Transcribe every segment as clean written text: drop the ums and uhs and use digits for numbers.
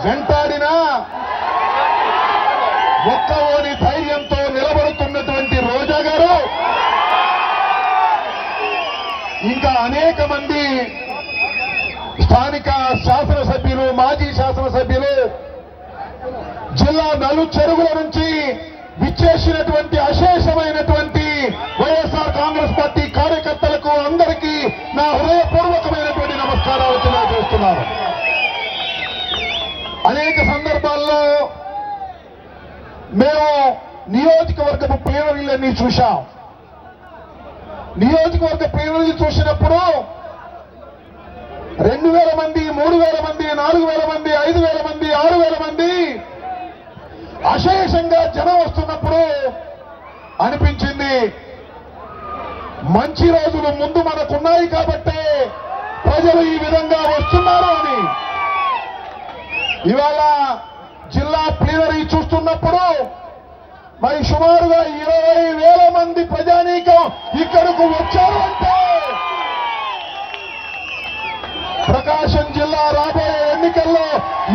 వెంటాడినా ఒక్కవోని ధైర్యంతో నిలబడుతున్నటువంటి రోజా గారు ఇంకా అనేక మంది స్థానిక శాసనసభ్యులు, మాజీ శాసనసభ్యులు, జిల్లా నలుచెరుగుల నుంచి విచ్చేసినటువంటి అశేషమైనటువంటి వైఎస్ఆర్ కాంగ్రెస్ పార్టీ కార్యకర్తలకు అందరికీ నా హృదయపూర్వకమైనటువంటి నమస్కారాలు తెలియజేస్తున్నాను. అనేక సందర్భాల్లో మేము నియోజకవర్గపు ప్లీనరీలన్నీ చూశాం. నియోజకవర్గ ప్లీనరీలు చూసినప్పుడు 2000 మంది, 3000 మంది, 4000 మంది, 5000 మంది, 6000 మంది అశేషంగా జనం వస్తున్నప్పుడు అనిపించింది మంచి రోజులు ముందు మనకున్నాయి కాబట్టే ప్రజలు ఈ విధంగా వస్తున్నారు అని. ఇవాళ జిల్లా ప్లీనరీ చూస్తున్నప్పుడు మరి సుమారుగా 20,000 మంది ప్రజానీకం ఇక్కడకు వచ్చారు అంటే ప్రకాశం జిల్లా రాబోయే ఎన్నికల్లో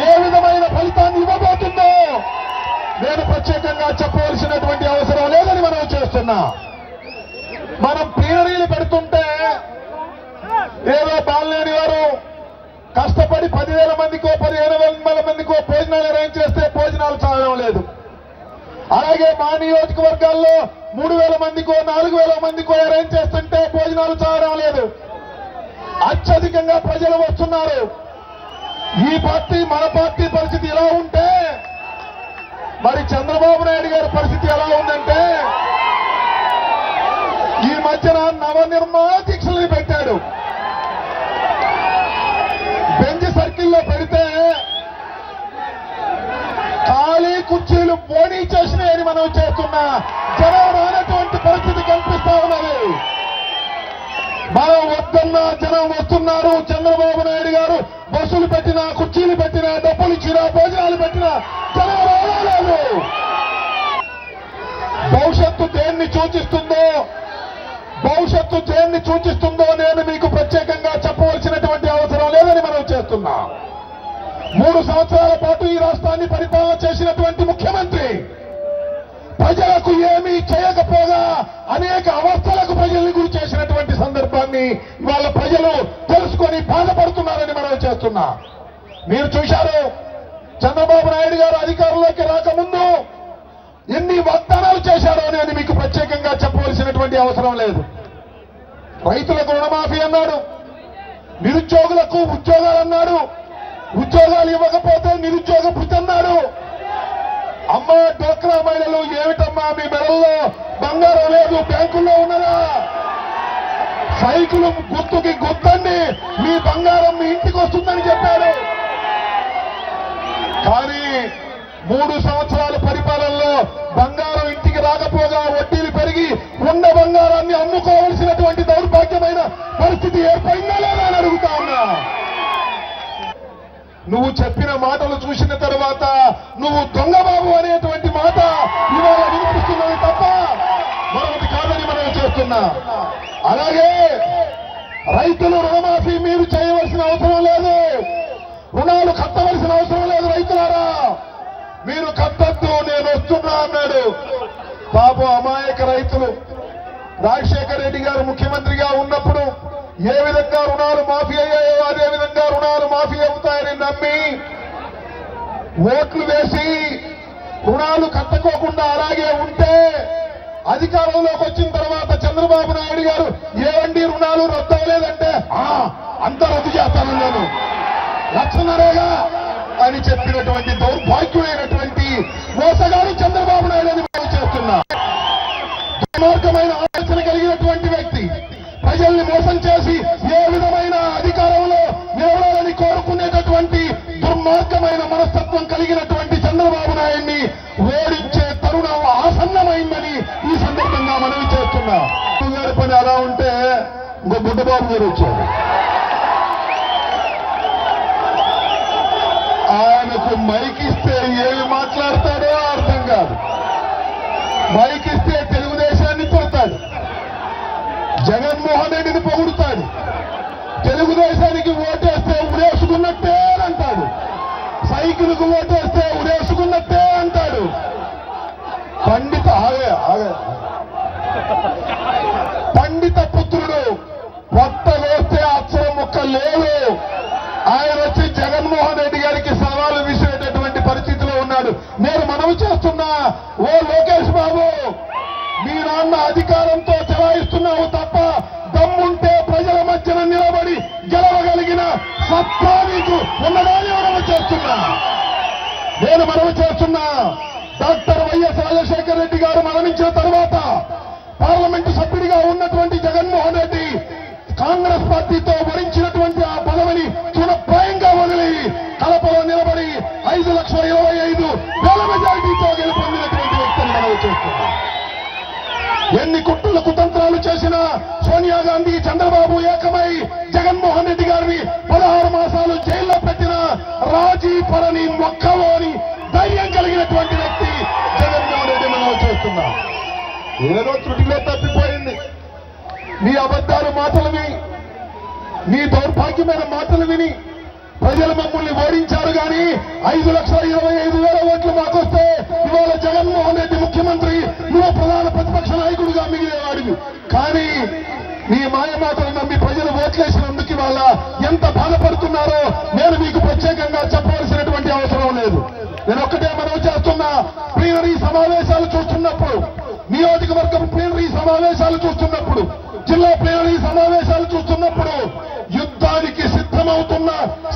ఏ విధమైన ఫలితాన్ని ఇవ్వబోతుందో నేను ప్రత్యేకంగా చెప్పవలసినటువంటి అవసరం లేదని మనం చేస్తున్నా. మనం ప్లీనరీలు పెడుతుంటే ఏదో బాలనేని వారు కష్టపడి 10,000 మందికో 15,000 మందికో భోజనాలు అరేంజ్ చేస్తే భోజనాలు చాలడం లేదు. అలాగే మా నియోజకవర్గాల్లో 3,000 మందికో 4,000 మందికో అరేంజ్ చేస్తుంటే భోజనాలు చాలడం లేదు. అత్యధికంగా ప్రజలు వస్తున్నారు. ఈ పార్టీ మన పార్టీ పరిస్థితి ఎలా ఉంటే మరి చంద్రబాబు నాయుడు గారి పరిస్థితి ఎలా ఉందంటే ఈ మధ్యన నవనిర్మాణ దీక్షల్ని పెట్టాడు. బెంచ్ సర్కిల్లో పెడితే ఖాళీ కుర్చీలు పోనీ చేసినాయని మనం చేస్తున్నా జనం రానటువంటి పరిస్థితి కనిపిస్తా ఉన్నది. మనం వద్దన్నా జనం వస్తున్నారు. చంద్రబాబు నాయుడు గారు బస్సులు పెట్టినా, కుర్చీలు పెట్టినా, డబ్బులు ఇచ్చినా, భోజనాలు పెట్టినా జనం రాలేదు. భవిష్యత్తు దేన్ని సూచిస్తుందో నేను మీకు ప్రత్యేకంగా చెప్పవలసినటువంటి అవసరం లేదని మనం చేస్తున్నా. 3 సంవత్సరాల పాటు ఈ రాష్ట్రాన్ని పరిపాలన చేసినటువంటి ముఖ్యమంత్రి ప్రజలకు ఏమీ చేయకపోగా అనేక అవస్థలకు ప్రజల్ని గురి చేసినటువంటి సందర్భాన్ని ఇవాళ ప్రజలు తెలుసుకొని బాధపడుతున్నారని మనం చేస్తున్నా. మీరు చూశారు, చంద్రబాబు నాయుడు గారు అధికారంలోకి రాకముందు ఎన్ని వాగ్దానాలు చేశారో నేను మీకు ప్రత్యేకంగా చెప్పవలసినటువంటి అవసరం లేదు. రైతులకు రుణమాఫీ అన్నాడు, నిరుద్యోగులకు ఉద్యోగాలు అన్నాడు, ఉద్యోగాలు ఇవ్వకపోతే నిరుద్యోగ భృతి అన్నాడు. అమ్మ డ్వాక్రా మహిళలు ఏమిటమ్మా మీ మెడల్లో బంగారం లేదు, బ్యాంకుల్లో ఉన్నదా? సైకిల్ గుర్తుకి గుర్తండి, మీ బంగారం మీ ఇంటికి వస్తుందని చెప్పాడు. కానీ 3 సంవత్సరాల పరిపాలనలో బంగారం ఇంటికి రాకపోగా వడ్డీలు పెరిగి ఉన్న బంగారాన్ని అమ్ముకోవలసినటువంటి దౌర్భాగ్యమైన పరిస్థితి ఏర్పడిందా లేదా అని అడుగుతా ఉన్నా. నువ్వు చెప్పిన మాటలు చూసిన తర్వాత నువ్వు దొంగబాబు అనేటువంటి మాట ఇవాళ వినిపిస్తున్నది తప్ప మరొకటి కాదని మనం చేస్తున్నా. అలాగే రైతులు రుణమాఫీ మీరు చేయవలసిన అవసరం లేదు, రుణాలు కట్టవలసిన అవసరం లేదు. రైతులారా మీరు కట్టద్దు, నేను వస్తున్నా అన్నాడు. పాపం అమాయక రైతులు రాజశేఖర రెడ్డి గారు ముఖ్యమంత్రిగా ఉన్నప్పుడు ఏ విధంగా రుణాలు మాఫీ అయ్యాయో అదే విధంగా రుణాలు మాఫీ అవుతాయని నమ్మి ఓట్లు వేసి రుణాలు కట్టుకోకుండా అలాగే ఉంటే అధికారంలోకి వచ్చిన తర్వాత చంద్రబాబు నాయుడు గారు ఏవండి రుణాలు రద్దు అవ్వలేదంటే అంత రద్దు చేస్తాను నేను, 1,500,000గా అని చెప్పినటువంటి దౌర్భాగ్యమైనటువంటి మోసగాడు చంద్రబాబు నాయుడు అని మనం చేస్తున్నా. దుర్మార్గమైన ఆలోచన కలిగినటువంటి వ్యక్తి ప్రజల్ని మోసం చేసి ఏ విధమైన అధికారంలో నిలవాలని కోరుకునేటటువంటి దుర్మార్గమైన మనస్తత్వం కలిగినటువంటి చంద్రబాబు నాయుడిని ఓడించే తరుణం ఆసన్నమైందని ఈ సందర్భంగా మనవి చేస్తున్నా. గారి పని అలా ఉంటే ఇంకో బుడ్డబాబు గారు వచ్చారు. ఆయనకు మైక్ ఇస్తే ఏమి మాట్లాడతాడో అర్థం కాదు. మైక్ ఇస్తే తెలుగుదేశాన్ని పొడతాడు, జగన్మోహన్ రెడ్డిని పొగుడుతాడు, తెలుగుదేశానికి ఓటేస్తే ఉరేసుకున్నట్టే అంటాడు, సైకిల్కు ఆయన వచ్చి జగన్మోహన్ రెడ్డి గారికి సవాలు విసిరేటటువంటి పరిస్థితిలో ఉన్నాడు. నేను మనవి చేస్తున్నా, ఓ లోకేష్ బాబు, మీ నాన్న అధికారంతో చెలాయిస్తున్నావు తప్ప దమ్ముంటే ప్రజల మధ్యన నిలబడి గెలవగలిగిన సత్తా నీకు ఉన్నదాన్ని మనవి చేస్తున్నా. డాక్టర్ వైఎస్ రాజశేఖర రెడ్డి గారు మరణించిన తర్వాత పార్లమెంటు సభ్యుడిగా ఉన్నటువంటి జగన్మోహన్ రెడ్డి కాంగ్రెస్ పార్టీతో వరించినటువంటి ఆ పదవిని చునప్రాయంగా వదిలి కడపలో నిలబడి 5,25,000 మెజారిటీతో గెలుపొందినటువంటి వ్యక్తిని మనవి చేస్తున్నా. ఎన్ని కుట్రలు కుతంత్రాలు చేసినా సోనియా గాంధీ, చంద్రబాబు ఏకమై జగన్మోహన్ రెడ్డి గారిని 16 మాసాలు జైల్లో పెట్టిన రాజీ పరని మొక్కలోని ధైర్యం కలిగినటువంటి వ్యక్తి జగన్మోహన్ రెడ్డి మనం చేస్తున్నా. ఏదో త్రుటిలో తప్పిపోయింది. మీ అబద్ధాలు మాటలు విని, మీ దౌర్భాగ్యమైన మాటలు విని ప్రజలు మమ్మల్ని ఓడించారు. కానీ 5,25,000 ఓట్లు మాకొస్తే ఇవాళ జగన్మోహన్ రెడ్డి ముఖ్యమంత్రి, నువ్వు ప్రధాన ప్రతిపక్ష నాయకుడిగా మిగిలేవాడివి. కానీ నీ మాయమాటలు నమ్మి ప్రజలు ఓట్లేసినందుకు ఇవాళ ఎంత బాధపడుతున్నారో నేను మీకు ప్రత్యేకంగా చెప్పవలసినటువంటి అవసరం లేదు. నేను ఒక్కటే మనవి చేస్తున్నా, ప్లీనరీ సమావేశాలు చూస్తున్నప్పుడు, నియోజకవర్గం ప్లీనరీ సమావేశాలు చూస్తున్నప్పుడు, జిల్లా ప్లీనరీ సమావేశాలు చూస్తున్నప్పుడు యుద్ధానికి సిద్ధమవుతున్న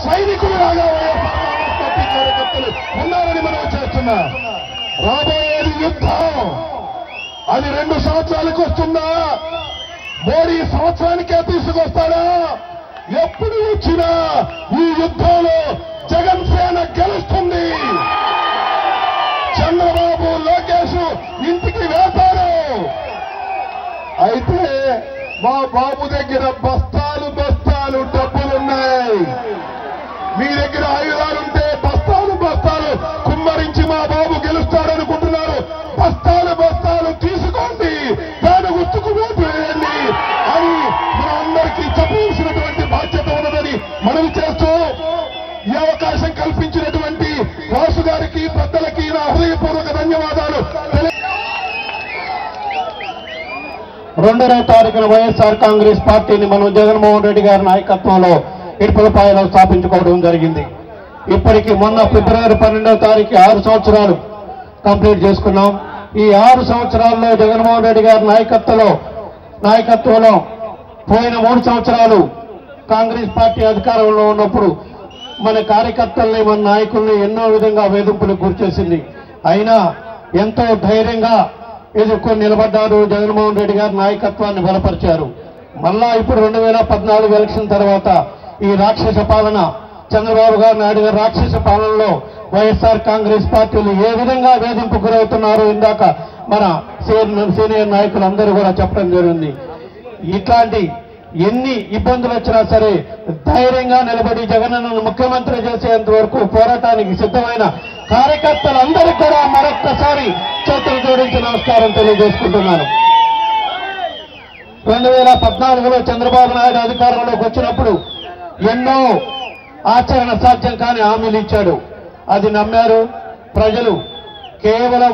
సైనికులులాగా వైఎస్ఆర్ కార్యకర్తలు ఉన్నారని మనం చేస్తున్నా. రాబోయేది యుద్ధం. అది 2 సంవత్సరాలకు వస్తుందా? మోడీ సంవత్సరానికే తీసుకొస్తాడా? ఎప్పుడు వచ్చినా ఈ యుద్ధంలో జగన్ సేన గెలుస్తుంది. చంద్రబాబు, లోకేష్ ఇంటికి వెళ్తారు. అయితే మా బాబు దగ్గర బస్తాలు బస్తాలు డబ్బులున్నాయి. మీ దగ్గర ఆయుధాలుంటే బస్తాలు బస్తాలు కుమ్మరించి మా బాబు గెలుస్తాడనుకుంటున్నారు. బస్తాలు బస్తాలు తీసుకోండి, దాని గుర్తుకు ఓటు వేయండి అని మనందరికీ చెప్పవలసినటువంటి బాధ్యత ఉన్నదని మనవి చేస్తూ ఈ అవకాశం కల్పించినటువంటి వాసు గారికి, పెద్దలకి నా హృదయపూర్వక ధన్యవాదాలు. 2వ తారీఖున వైఎస్ఆర్ కాంగ్రెస్ పార్టీని మనం జగన్మోహన్ రెడ్డి గారి నాయకత్వంలో ఇడుపులపాయలో స్థాపించుకోవడం జరిగింది. ఇప్పటికీ మొన్న ఫిబ్రవరి 12వ తారీఖు 6 సంవత్సరాలు కంప్లీట్ చేసుకున్నాం. ఈ 6 సంవత్సరాల్లో జగన్మోహన్ రెడ్డి గారి నాయకత్వంలో పోయిన 3 సంవత్సరాలు కాంగ్రెస్ పార్టీ అధికారంలో ఉన్నప్పుడు మన కార్యకర్తల్ని, మన నాయకుల్ని ఎన్నో విధంగా వేధింపులకు గురిచేసింది. అయినా ఎంతో ధైర్యంగా ఎదుర్కొని నిలబడ్డారు. జగన్మోహన్ రెడ్డి గారి నాయకత్వాన్ని బలపరిచారు. మళ్ళా ఇప్పుడు 2014 ఎలక్షన్ తర్వాత ఈ రాక్షస పాలన, చంద్రబాబు నాయుడు గారి రాక్షస పాలనలో వైఎస్ఆర్ కాంగ్రెస్ పార్టీలు ఏ విధంగా వేధింపుకు గురవుతున్నారో ఇందాక మన సీనియర్ నాయకులందరూ కూడా చెప్పడం జరిగింది. ఇట్లాంటి ఎన్ని ఇబ్బందులు వచ్చినా సరే ధైర్యంగా నిలబడి జగనన్నను ముఖ్యమంత్రి చేసేంత వరకు పోరాటానికి సిద్ధమైన కార్యకర్తలందరికీ కూడా మరొక్కసారి చేతులు జోడించి నమస్కారం తెలియజేసుకుంటున్నాను. 2014లో చంద్రబాబు నాయుడు అధికారంలోకి వచ్చినప్పుడు ఎన్నో ఆచరణ సాధ్యం కాని హామీలు ఇచ్చాడు. అది నమ్మారు ప్రజలు. కేవలం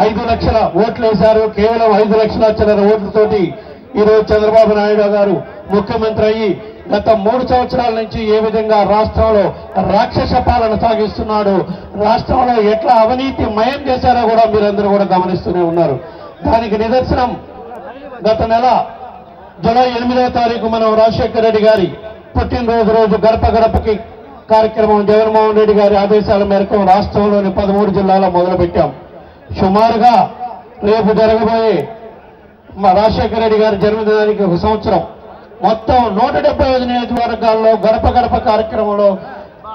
5 లక్షల ఓట్లు వేశారు. కేవలం 5 లక్షల చిల్లర ఓట్లతోటి ఈరోజు చంద్రబాబు నాయుడు గారు ముఖ్యమంత్రి అయ్యి గత 3 సంవత్సరాల నుంచి ఏ విధంగా రాష్ట్రంలో రాక్షస పాలన సాగిస్తున్నాడు, రాష్ట్రంలో ఎట్లా అవినీతి మయం చేశారో కూడా మీరందరూ కూడా గమనిస్తూనే ఉన్నారు. దానికి నిదర్శనం గత నెల జూలై 8వ తారీఖు మనం రాజశేఖర రెడ్డి గారి పుట్టినరోజు గడప గడపకి కార్యక్రమం జగన్మోహన్ రెడ్డి గారి ఆదేశాల మేరకు రాష్ట్రంలోని 13 జిల్లాలో మొదలుపెట్టాం. సుమారుగా రేపు జరగబోయే మా రాజశేఖర రెడ్డి గారి జన్మదినానికి 1 సంవత్సరం. మొత్తం 175 నియోజకవర్గాల్లో గడప గడప కార్యక్రమంలో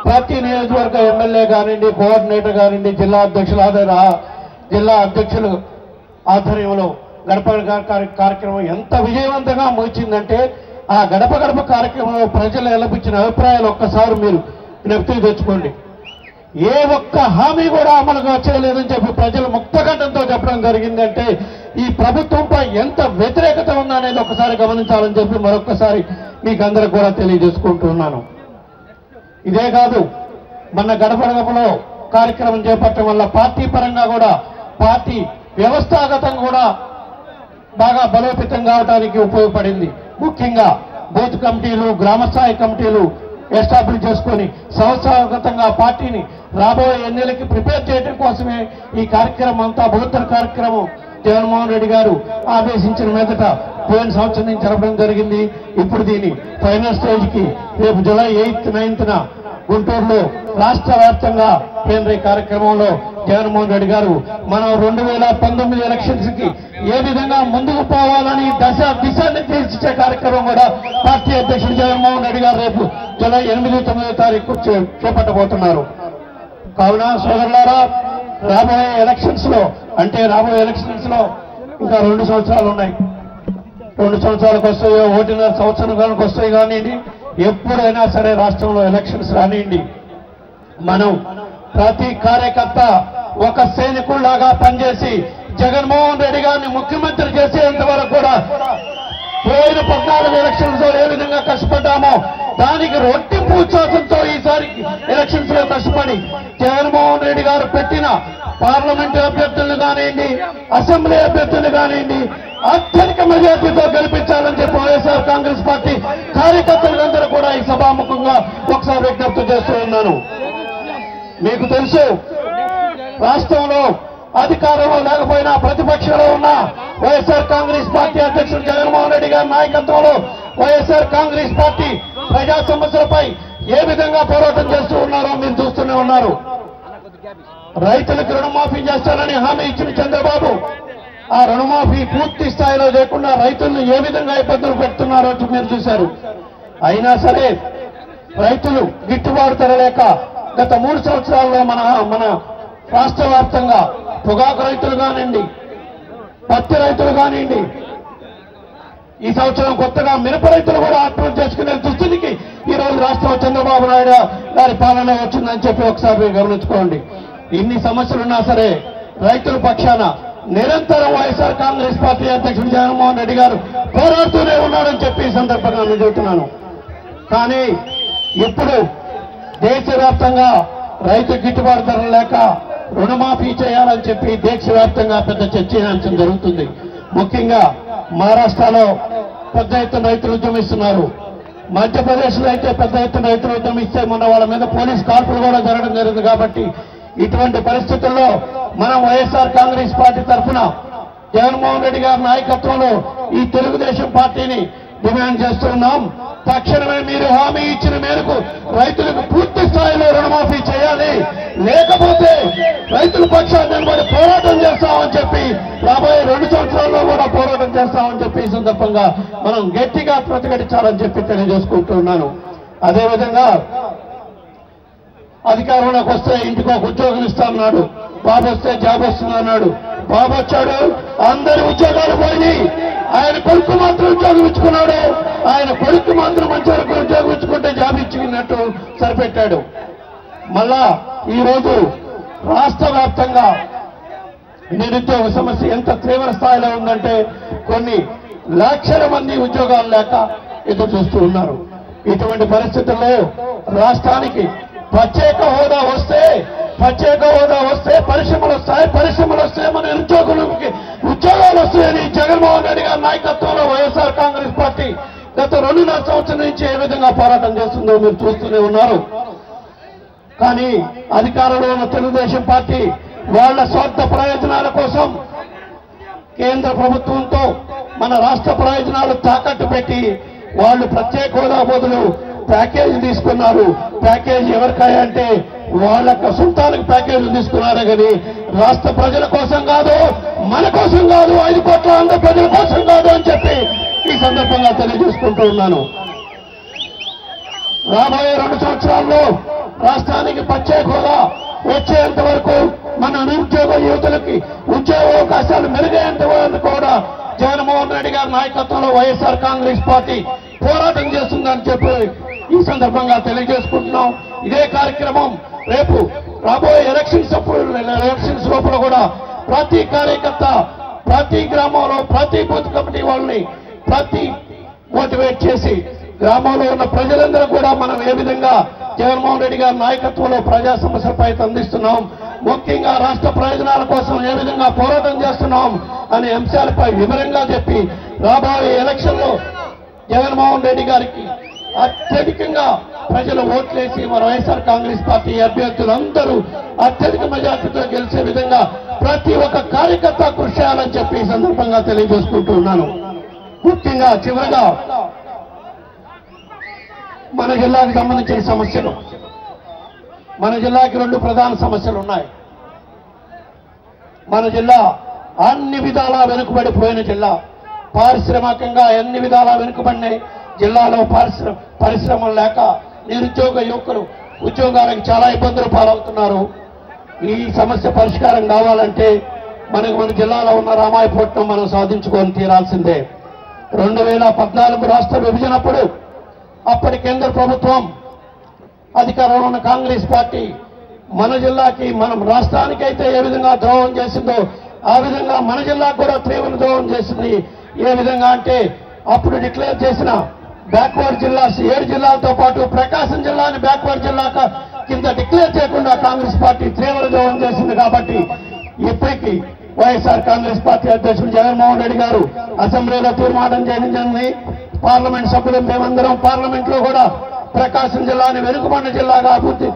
ప్రతి నియోజకవర్గ ఎమ్మెల్యే కానివ్వండి, కోఆర్డినేటర్ కానివ్వండి, జిల్లా అధ్యక్షులు ఆధ్వర్యంలో గడప కార్యక్రమం ఎంత విజయవంతంగా ముగిచిందంటే ఆ గడప గడప కార్యక్రమంలో ప్రజలు ఎలపించిన అభిప్రాయాలు ఒక్కసారి మీరు జ్ఞప్తికి తెచ్చుకోండి. ఏ ఒక్క హామీ కూడా అమలుగా చేయలేదని చెప్పి ప్రజలు ముక్తకంఠంతో చెప్పడం జరిగిందంటే ఈ ప్రభుత్వంపై ఎంత వ్యతిరేకత ఉందనేది ఒకసారి గమనించాలని చెప్పి మరొక్కసారి మీకు అందరికి కూడా తెలియజేసుకుంటున్నాను. ఇదే కాదు, మన గడప గడపలో కార్యక్రమం చేపట్టడం వల్ల పార్టీ పరంగా కూడా, పార్టీ వ్యవస్థాగతంగా కూడా బాగా బలోపేతం కావడానికి ఉపయోగపడింది. ముఖ్యంగా బూత్ కమిటీలు, గ్రామస్థాయి కమిటీలు ఎస్టాబ్లిష్ చేసుకొని సంవత్సరాగతంగా పార్టీని రాబోయే ఎన్నికలకి ప్రిపేర్ చేయడం కోసమే ఈ కార్యక్రమం అంతా బృహత్తర కార్యక్రమం జగన్మోహన్ రెడ్డి గారు ఆదేశించిన మీదట పోయిన సంవత్సరం నుంచి జరపడం జరిగింది. ఇప్పుడు దీని ఫైనల్ స్టేజ్కి రేపు జూలై 8th 9th గుంటూరులో రాష్ట్ర వ్యాప్తంగా ప్లీనరీ కార్యక్రమంలో జగన్మోహన్ రెడ్డి గారు మనం 2019 ఎలక్షన్స్ కి ఏ విధంగా ముందుకు పోవాలని దిశానిర్దేశించే కార్యక్రమం కూడా పార్టీ అధ్యక్షుడు జగన్మోహన్ రెడ్డి గారు రేపు జూలై 8, 9 చేపట్టబోతున్నారు. కావున సోదరులారా, రాబోయే ఎలక్షన్స్ లో ఇంకా 2 సంవత్సరాలు ఉన్నాయి. 2 సంవత్సరాలకు వస్తాయో 1.5 సంవత్సరాలకు వస్తాయి కానివ్వండి, ఎప్పుడైనా సరే రాష్ట్రంలో ఎలక్షన్స్ రానివ్వండి, మనం ప్రతి కార్యకర్త ఒక సైనికుల్లాగా పనిచేసి జగన్మోహన్ రెడ్డి గారిని ముఖ్యమంత్రి చేసేంత వరకు కూడా పోయిన 14 ఎలక్షన్స్ లో ఏ విధంగా కష్టపడ్డామో దానికి రొట్టింపు ఉత్సాహంతో ఈసారి ఎలక్షన్స్ లో కష్టపడి జగన్మోహన్ రెడ్డి గారు పెట్టిన పార్లమెంటు అభ్యర్థులను కానివ్వండి, అసెంబ్లీ అభ్యర్థులను కానివ్వండి అత్యధిక మెజార్టీతో గెలిపించాలని చెప్పి వైఎస్ఆర్ కాంగ్రెస్ పార్టీ కార్యకర్తలందరూ కూడా ఈ సభాముఖంగా ఒకసారి విజ్ఞప్తి చేస్తూ ఉన్నాను. మీకు తెలుసు, రాష్ట్రంలో అధికారంలో లేకపోయినా ప్రతిపక్షంలో ఉన్న వైఎస్ఆర్ కాంగ్రెస్ పార్టీ అధ్యక్షుడు జగన్మోహన్ రెడ్డి గారి నాయకత్వంలో వైఎస్ఆర్ కాంగ్రెస్ పార్టీ ప్రజా సమస్యలపై ఏ విధంగా పోరాటం చేస్తూ ఉన్నారో మీరు చూస్తూనే ఉన్నారు. రైతులకు రుణమాఫీ చేస్తారని హామీ ఇచ్చిన చంద్రబాబు ఆ రుణమాఫీ పూర్తి స్థాయిలో లేకుండా రైతులను ఏ విధంగా ఇబ్బందులు పెడుతున్నారో మీరు చూశారు. అయినా సరే రైతులు గిట్టుబాటు ధర లేక గత 3 సంవత్సరాల్లో మన రాష్ట్ర వ్యాప్తంగా పొగాకు రైతులు కానివ్వండి, పత్తి రైతులు కానివ్వండి, ఈ సంవత్సరం కొత్తగా మిరప రైతులు కూడా ఆత్మహత్య చేసుకునే దుస్థితికి ఈ రోజు రాష్ట్రంలో చంద్రబాబు నాయుడు గారి పాలన వచ్చిందని చెప్పి ఒకసారి గమనించుకోండి. ఇన్ని సమస్యలున్నా సరే రైతుల పక్షాన నిరంతరం వైఎస్ఆర్ కాంగ్రెస్ పార్టీ అధ్యక్షుడు జగన్మోహన్ రెడ్డి గారు పోరాడుతూనే ఉన్నాడని చెప్పి ఈ సందర్భంగా నేను చెబుతున్నాను. కానీ ఇప్పుడు దేశవ్యాప్తంగా రైతు గిట్టుబాటు ధర లేక రుణమాఫీ చేయాలని చెప్పి దేశవ్యాప్తంగా పెద్ద చర్చీయాంశం జరుగుతుంది. ముఖ్యంగా మహారాష్ట్రలో పెద్ద ఎత్తున రైతులు ఉద్యమిస్తున్నారు. మధ్యప్రదేశ్ లో అయితే పెద్ద ఎత్తున రైతులు ఉద్యమిస్తే మొన్న వాళ్ళ మీద పోలీస్ కాల్పులు కూడా జరగడం జరిగింది. కాబట్టి ఇటువంటి పరిస్థితుల్లో మనం వైఎస్ఆర్ కాంగ్రెస్ పార్టీ తరఫున జగన్మోహన్ రెడ్డి గారి నాయకత్వంలో ఈ తెలుగుదేశం పార్టీని డిమాండ్ చేస్తున్నాం. తక్షణమే మీరు హామీ ఇచ్చిన మేరకు రైతులకు పూర్తి స్థాయిలో రుణమాఫీ చేయాలి, లేకపోతే రైతుల పక్షాన్ని నిలబడి పోరాటం చేస్తామని చెప్పి రాబోయే 2 సంవత్సరాల్లో కూడా పోరాటం చేస్తామని చెప్పి ఈ సందర్భంగా మనం గట్టిగా ప్రతిఘటించాలని చెప్పి తెలియజేసుకుంటున్నాను. అదేవిధంగా అధికారంలోకి వస్తే ఇంటికి ఒక ఉద్యోగం ఇస్తామన్నాడు, బాబు వస్తే జాబ్ వస్తుందన్నాడు. బాబు వచ్చాడు, అందరి ఉద్యోగాలు పోయినాయి, ఆయన కొడుకు మాత్రం ఉద్యోగం ఇచ్చుకున్నాడు. ఆయన కొడుకు మాత్రం మంచి వరకు ఉద్యోగం ఇచ్చుకుంటే జాబ్ ఇచ్చుకున్నట్టు సరిపెట్టాడు. మళ్ళా ఈరోజు రాష్ట్ర వ్యాప్తంగా నిరుద్యోగ సమస్య ఎంత తీవ్ర స్థాయిలో ఉందంటే కొన్ని లక్షల మంది ఉద్యోగాలు లేక ఎదురు చూస్తూ ఉన్నారు. ఇటువంటి పరిస్థితుల్లో రాష్ట్రానికి ప్రత్యేక హోదా వస్తే పరిశ్రమలు వస్తాయి, మన నిరుద్యోగులకి ఉద్యోగాలు వస్తాయని జగన్మోహన్ రెడ్డి గారి నాయకత్వంలో వైఎస్ఆర్ కాంగ్రెస్ పార్టీ గత 2.5 సంవత్సరాల నుంచి ఏ విధంగా పోరాటం చేస్తుందో మీరు చూస్తూనే ఉన్నారు. కానీ అధికారంలో ఉన్న తెలుగుదేశం పార్టీ వాళ్ళ స్వార్థ ప్రయోజనాల కోసం కేంద్ర ప్రభుత్వంతో మన రాష్ట్ర ప్రయోజనాలు తాకట్టు పెట్టి వాళ్ళు ప్రత్యేక హోదా బదులు ప్యాకేజీ తీసుకున్నారు. ప్యాకేజీ ఎవరికాయంటే వాళ్ళ సొంతానికి ప్యాకేజీలు తీసుకున్నారే కానీ రాష్ట్ర ప్రజల కోసం కాదు, మన కోసం కాదు, 5 కోట్ల ఆంధ్ర ప్రజల కోసం కాదు అని చెప్పి ఈ సందర్భంగా తెలియజేసుకుంటూ ఉన్నాను. రాబోయే 2 సంవత్సరాల్లో రాష్ట్రానికి ప్రత్యేక హోదా వచ్చేంత వరకు మన నిరుద్యోగ యువతులకి ఉద్యోగ అవకాశాలు మెరుగయ్యేంత వరకు కూడా జగన్మోహన్ రెడ్డి గారి నాయకత్వంలో వైఎస్ఆర్ కాంగ్రెస్ పార్టీ పోరాటం చేస్తుందని చెప్పి ఈ సందర్భంగా తెలియజేసుకుంటున్నాం. ఇదే కార్యక్రమం రేపు రాబోయే ఎలక్షన్స్ లోపల కూడా ప్రతి కార్యకర్త, ప్రతి గ్రామంలో, ప్రతి బూత్ కమిటీ వాళ్ళని మోటివేట్ చేసి గ్రామంలో ఉన్న ప్రజలందరూ కూడా మనం ఏ విధంగా జగన్మోహన్ రెడ్డి గారి నాయకత్వంలో ప్రజా సమస్యలపై అందిస్తున్నాం, ముఖ్యంగా రాష్ట్ర ప్రయోజనాల కోసం ఏ విధంగా పోరాటం చేస్తున్నాం అనే అంశాలపై వివరంగా చెప్పి రాబోయే ఎలక్షన్లో జగన్మోహన్ రెడ్డి గారికి అత్యధికంగా ప్రజలు ఓట్లేసి మన వైఎస్ఆర్ కాంగ్రెస్ పార్టీ అభ్యర్థులందరూ అత్యధిక మెజార్టీతో గెలిచే విధంగా ప్రతి ఒక్క కార్యకర్త కృషి చేయాలని చెప్పి ఈ సందర్భంగా తెలియజేసుకుంటున్నాను. ముఖ్యంగా చివరగా మన జిల్లాకు సంబంధించిన సమస్యలు, మన జిల్లాకి 2 ప్రధాన సమస్యలు ఉన్నాయి. మన జిల్లా అన్ని విధాలా వెనుకబడిపోయిన జిల్లా, పారిశ్రామికంగా అన్ని విధాలా వెనుకబడినాయి. జిల్లాలో పరిశ్రమలు లేక నిరుద్యోగ యువకులు ఉద్యోగాలకు చాలా ఇబ్బందులు పాలవుతున్నారు. ఈ సమస్య పరిష్కారం కావాలంటే మన జిల్లాలో ఉన్న రామాయపట్నం మనం సాధించుకొని తీరాల్సిందే. 2014 రాష్ట్ర విభజనప్పుడు అప్పటి కేంద్ర ప్రభుత్వం అధికారంలో ఉన్న కాంగ్రెస్ పార్టీ మన జిల్లాకి, మనం రాష్ట్రానికైతే ఏ విధంగా ద్రోహం చేసిందో ఆ విధంగా మన జిల్లాకు కూడా తీవ్ర ద్రోహం చేసింది. ఏ విధంగా అంటే అప్పుడు డిక్లేర్ చేసిన బ్యాక్వర్డ్ జిల్లాస్ 7 జిల్లాలతో పాటు ప్రకాశం జిల్లాని బ్యాక్వర్డ్ జిల్లా కింద డిక్లేర్ చేయకుండా కాంగ్రెస్ పార్టీ తీవ్ర ద్రోహం చేసింది. కాబట్టి ఇప్పటికీ వైఎస్ఆర్ కాంగ్రెస్ పార్టీ అధ్యక్షుడు జగన్మోహన్ రెడ్డి గారు అసెంబ్లీలో తీర్మానం చేయడం జరిగింది. పార్లమెంట్ సభ్యులు మేమందరం పార్లమెంట్ లో కూడా ప్రకాశం జిల్లాని వెనుకబడిన జిల్లాగా అభివృద్ధి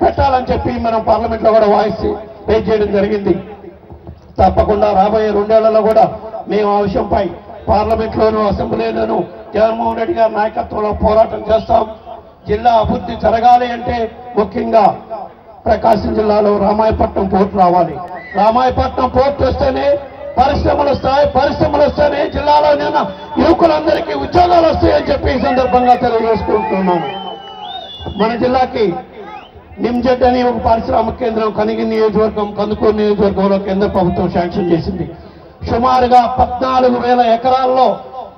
పెట్టాలని చెప్పి మనం పార్లమెంట్ లో కూడా వాయిస్ రేజ్ చేయడం జరిగింది. తప్పకుండా రాబోయే 2 ఏళ్లలో కూడా మేము ఆ విషయంపై పార్లమెంట్ లోను అసెంబ్లీలోను జగన్మోహన్ రెడ్డి గారి నాయకత్వంలో పోరాటం చేస్తాం. జిల్లా అభివృద్ధి జరగాలి అంటే ముఖ్యంగా ప్రకాశం జిల్లాలో రామాయపట్నం పోర్టు రావాలి. రామాయపట్నం పోర్టు వస్తేనే పరిశ్రమలు వస్తాయి, పరిశ్రమలు వస్తేనే జిల్లాలో యువకులందరికీ ఉద్యోగాలు వస్తాయని చెప్పి ఈ సందర్భంగా తెలియజేసుకుంటున్నాను. మన జిల్లాకి నిమ్జెడ్ అని ఒక పారిశ్రామిక కేంద్రం కనిగిరి నియోజకవర్గం, కందుకూరు నియోజకవర్గంలో కేంద్ర ప్రభుత్వం శాంక్షన్ చేసింది. సుమారుగా 14,000 ఎకరాల్లో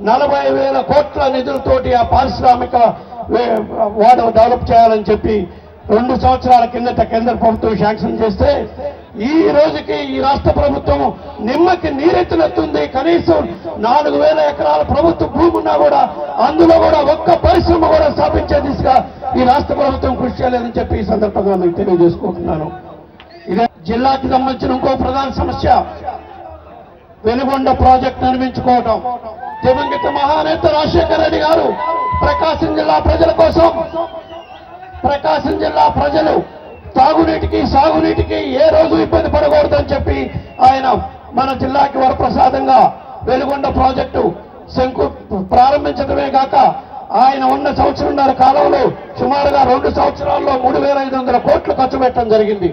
40,000 కోట్ల నిధులతోటి ఆ పారిశ్రామిక వాడను డెవలప్ చేయాలని చెప్పి 2 సంవత్సరాల కిందట కేంద్ర ప్రభుత్వం శాంక్షన్ చేస్తే ఈ రోజుకి ఈ రాష్ట్ర ప్రభుత్వం నిమ్మకి నీరెత్తునెత్తుంది. కనీసం 4,000 ఎకరాల ప్రభుత్వ భూమి ఉన్నా కూడా అందులో కూడా ఒక్క పరిశ్రమ కూడా స్థాపించే దిశగా ఈ రాష్ట్ర ప్రభుత్వం కృషి చేయలేదని చెప్పి ఈ సందర్భంగా మీకు తెలియజేసుకుంటున్నాను. ఇదే జిల్లాకి సంబంధించిన ఇంకో ప్రధాన సమస్య వెలుగొండ ప్రాజెక్టు నిర్మించుకోవటం. దివంగత మహానేత రాజశేఖర రెడ్డి గారు ప్రకాశం జిల్లా ప్రజల కోసం, ప్రకాశం జిల్లా ప్రజలు తాగునీటికి సాగునీటికి ఏ రోజు ఇబ్బంది పడకూడదని చెప్పి ఆయన మన జిల్లాకి వరప్రసాదంగా వెలుగొండ ప్రాజెక్టు ప్రారంభించడమే కాక ఆయన ఉన్న 1.5 సంవత్సరాల కాలంలో సుమారుగా 2 సంవత్సరాల్లో 3,500 కోట్లు ఖర్చు పెట్టడం జరిగింది.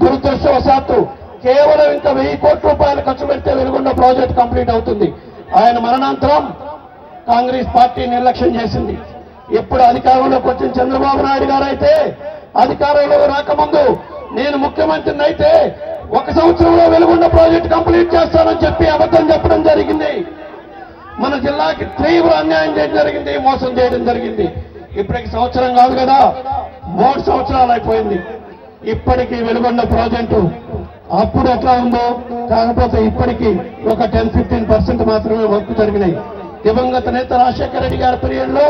దురదృష్టవశాత్తు కేవలం ఇంకా 1000 కోట్ల రూపాయలు ఖర్చు పెడితే వెలుగొండ ప్రాజెక్టు కంప్లీట్ అవుతుంది. ఆయన మరణాంతరం కాంగ్రెస్ పార్టీ నిర్లక్ష్యం చేసింది. ఎప్పుడు అధికారంలోకి వచ్చిన చంద్రబాబు నాయుడు గారు అయితే అధికారంలో రాకముందు నేను ముఖ్యమంత్రిని అయితే 1 సంవత్సరంలో వెలుగొండ ప్రాజెక్టు కంప్లీట్ చేస్తానని చెప్పి అబద్ధం చెప్పడం జరిగింది. మన జిల్లాకి తీవ్ర అన్యాయం చేయడం జరిగింది, మోసం చేయడం జరిగింది. ఇప్పటికి 1 సంవత్సరం కాదు కదా, 3 సంవత్సరాలు అయిపోయింది. ఇప్పటికీ వెలుగొండ ప్రాజెక్టు అప్పుడు ఎట్లా ఉందో కాకపోతే ఇప్పటికీ ఒక 10-15% మాత్రమే వర్క్ జరిగినాయి. దివంగత నేత రాజశేఖర రెడ్డి గారి పీరియడ్లో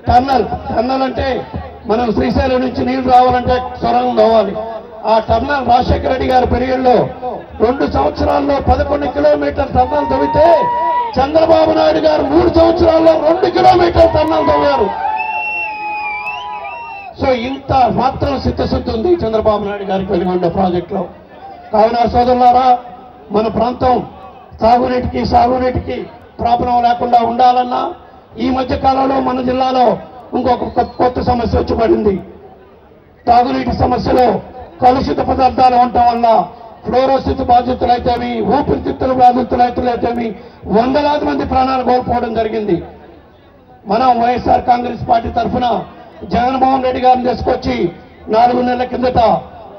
టన్నల్ అంటే మనం శ్రీశైలం నుంచి నీళ్లు రావాలంటే సొరంగం తవ్వాలి. ఆ టన్నల్ రాజశేఖర రెడ్డి గారి పీరియడ్లో 2 సంవత్సరాల్లో 11 కిలోమీటర్ల టన్నల్ తవ్వితే చంద్రబాబు నాయుడు గారు 3 సంవత్సరాల్లో 2 కిలోమీటర్ల టన్నల్ తవ్వారు. సో ఇంత మాత్రం చిత్తశుద్ధి ఉంది చంద్రబాబు నాయుడు గారికి వెలుగొండ ప్రాజెక్టులో. కావున సోదరులారా, మన ప్రాంతం తాగునీటికి సాగునీటికి ప్రాబ్లం లేకుండా ఉండాలన్నా ఈ మధ్య కాలంలో మన జిల్లాలో ఇంకొక కొత్త సమస్య వచ్చి పడింది. తాగునీటి సమస్యలో కలుషిత పదార్థాలు ఉండటం వల్ల ఫ్లోరోసిస్ బాధితులైతేమి, ఊపిరితిత్తుల బాధితులైతేమి 100,000 మంది ప్రాణాలు కోల్పోవడం జరిగింది. మనం వైఎస్ఆర్ కాంగ్రెస్ పార్టీ తరఫున జగన్మోహన్ రెడ్డి గారిని తీసుకొచ్చి 4 నెలల కిందట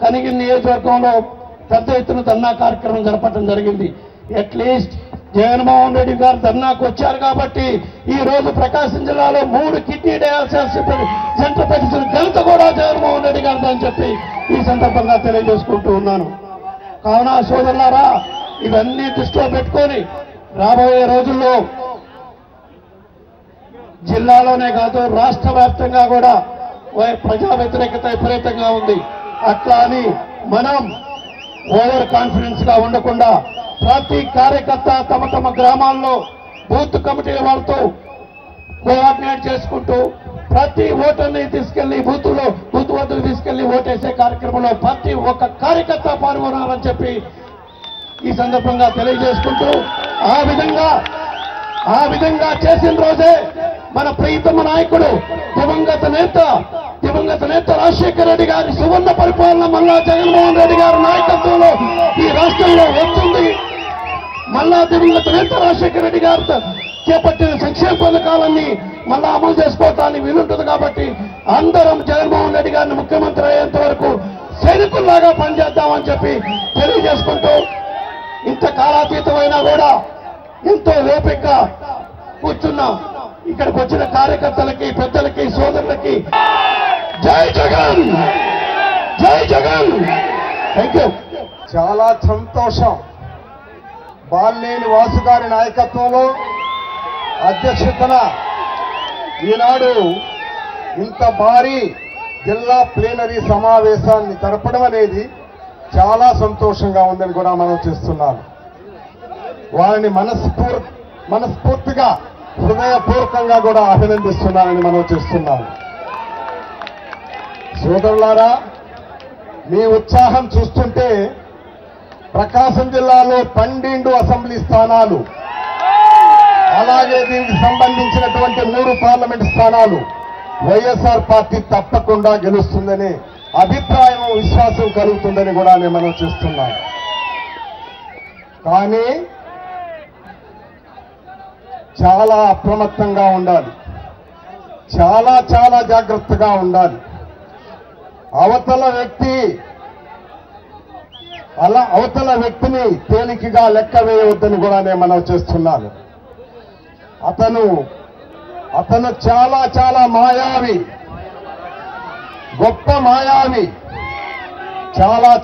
కనిగిరి నియోజకవర్గంలో పెద్ద ఎత్తున ధర్నా కార్యక్రమం జరపడం జరిగింది. అట్లీస్ట్ జగన్మోహన్ రెడ్డి గారు ధర్నాకు వచ్చారు కాబట్టి ఈ రోజు ప్రకాశం జిల్లాలో 3 కిడ్నీ డయాలసిస్ సెంటర్ పెట్టించిన ఘనత కూడా జగన్మోహన్ రెడ్డి గారితో అని చెప్పి ఈ సందర్భంగా తెలియజేసుకుంటూ ఉన్నాను. కావున సోదరులారా, ఇవన్నీ దృష్టిలో పెట్టుకొని రాబోయే రోజుల్లో జిల్లాలోనే కాదు రాష్ట్ర వ్యాప్తంగా కూడా ప్రజా వ్యతిరేకత విపరీతంగా ఉంది. అట్లా అని మనం ఓవర్ కాన్ఫిడెన్స్ గా ఉండకుండా ప్రతి కార్యకర్త తమ తమ గ్రామాల్లో బూత్ కమిటీల వాళ్ళతో కోఆర్డినేట్ చేసుకుంటూ ప్రతి ఓటర్ని తీసుకెళ్లి బూత్ వద్దకు తీసుకెళ్లి ఓటేసే కార్యక్రమంలో ప్రతి ఒక్క కార్యకర్త పాల్గొనాలని చెప్పి ఈ సందర్భంగా తెలియజేసుకుంటూ ఆ విధంగా చేసిన రోజే మన ప్రియతమ నాయకుడు దివంగత నేత రాజశేఖర రెడ్డి గారి సువర్ణ పరిపాలన మళ్ళా జగన్మోహన్ రెడ్డి గారి నాయకత్వంలో ఈ రాష్ట్రంలో వస్తుంది. మళ్ళా దివంగత నేత రాజశేఖర రెడ్డి గారితో చేపట్టిన సంక్షేమ పథకాలన్నీ మళ్ళా అమలు చేసుకోవటానికి వీలుంటుంది. కాబట్టి అందరం జగన్మోహన్ రెడ్డి గారిని ముఖ్యమంత్రి అయ్యేంత వరకు సైనికుల్లాగా పనిచేద్దామని చెప్పి తెలియజేసుకుంటూ, ఇంత కాలాతీతమైనా కూడా ఎంతో ఓపికగా కూర్చున్న ఇక్కడికి వచ్చిన కార్యకర్తలకి, పెద్దలకి, సోదరులకి జై జగన్, జై జగన్. Thank you. చాలా సంతోషం. బాలినేని వాసు గారి నాయకత్వంలో అధ్యక్షతన ఈనాడు ఇంత భారీ జిల్లా ప్లీనరీ సమావేశాన్ని జరపడం అనేది చాలా సంతోషంగా ఉందని కూడా మనం చేస్తున్నాం. వారిని మనస్ఫూర్తిగా హృదయపూర్వకంగా కూడా అభినందిస్తున్నానని మనం చేస్తున్నాం. సోదరులారా, మీ ఉత్సాహం చూస్తుంటే ప్రకాశం జిల్లాలో 12 అసెంబ్లీ స్థానాలు, అలాగే దీనికి సంబంధించినటువంటి 3 పార్లమెంట్ స్థానాలు వైఎస్ఆర్ పార్టీ తప్పకుండా గెలుస్తుందని అభిప్రాయం, విశ్వాసం కలుగుతుందని కూడా మనం చేస్తున్నాం. కానీ చాలా అప్రమత్తంగా ఉండాలి, చాలా జాగ్రత్తగా ఉండాలి. అవతల వ్యక్తిని తేలికగా లెక్క వేయవద్దని కూడా మనం చేస్తున్నాను. అతను చాలా మాయావి, గొప్ప మాయావి,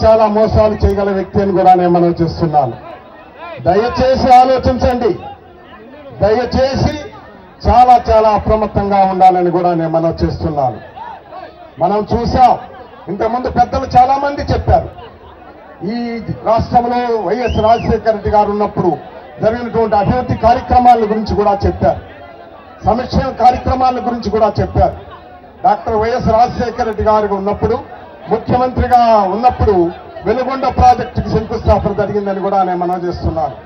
చాలా మోసాలు చేయగల వ్యక్తి అని కూడా నేను మనం చేస్తున్నాను. దయచేసి ఆలోచించండి, దయచేసి చాలా అప్రమత్తంగా ఉండాలని కూడా నేను మనం చేస్తున్నాను. మనం చూసాం, ఇంతకుముందు పెద్దలు చాలా మంది చెప్పారు. ఈ రాష్ట్రంలో వైఎస్ రాజశేఖర రెడ్డి గారు ఉన్నప్పుడు జరిగినటువంటి అభివృద్ధి కార్యక్రమాల గురించి కూడా చెప్పారు, సంక్షేమ కార్యక్రమాల గురించి కూడా చెప్పారు. డాక్టర్ వైఎస్ రాజశేఖర రెడ్డి గారు ఉన్నప్పుడు, ముఖ్యమంత్రిగా ఉన్నప్పుడు వెలుగొండ ప్రాజెక్టుకి శంకుస్థాపన జరిగిందని కూడా నేను మనం చేస్తున్నాను.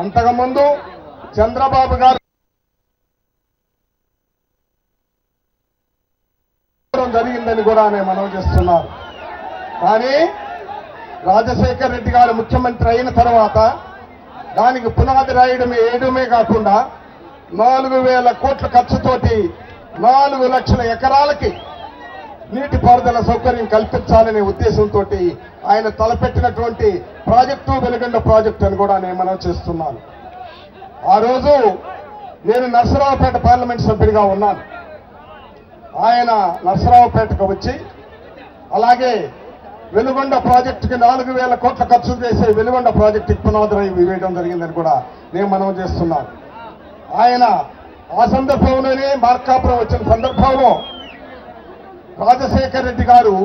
అంతకుముందు చంద్రబాబు గారు జరిగిందని కూడా నేను మనం చేస్తున్నారు. కానీ రాజశేఖర రెడ్డి గారు ముఖ్యమంత్రి అయిన తర్వాత దానికి పునాది వేయడమే కాకుండా 4,000 కోట్ల ఖర్చుతోటి 4 లక్షల ఎకరాలకి నీటిపారుదల సౌకర్యం కల్పించాలనే ఉద్దేశంతో ఆయన తలపెట్టినటువంటి ప్రాజెక్టు వెలుగొండ ప్రాజెక్టు అని కూడా నేను మనం చేస్తున్నాను. ఆ రోజు నేను నర్సరావుపేట పార్లమెంట్ సభ్యుడిగా ఉన్నాను. ఆయన నర్సరావుపేటకు వచ్చి అలాగే వెలుగొండ ప్రాజెక్టుకి 4,000 కోట్ల ఖర్చు చేసే వెలుగొండ ప్రాజెక్టుకి పునాది వేయడం జరిగిందని కూడా నేను మనం చేస్తున్నాను. ఆయన ఆ సందర్భంలోనే మార్కాపురం వచ్చిన సందర్భంలో రాజశేఖర రెడ్డి గారు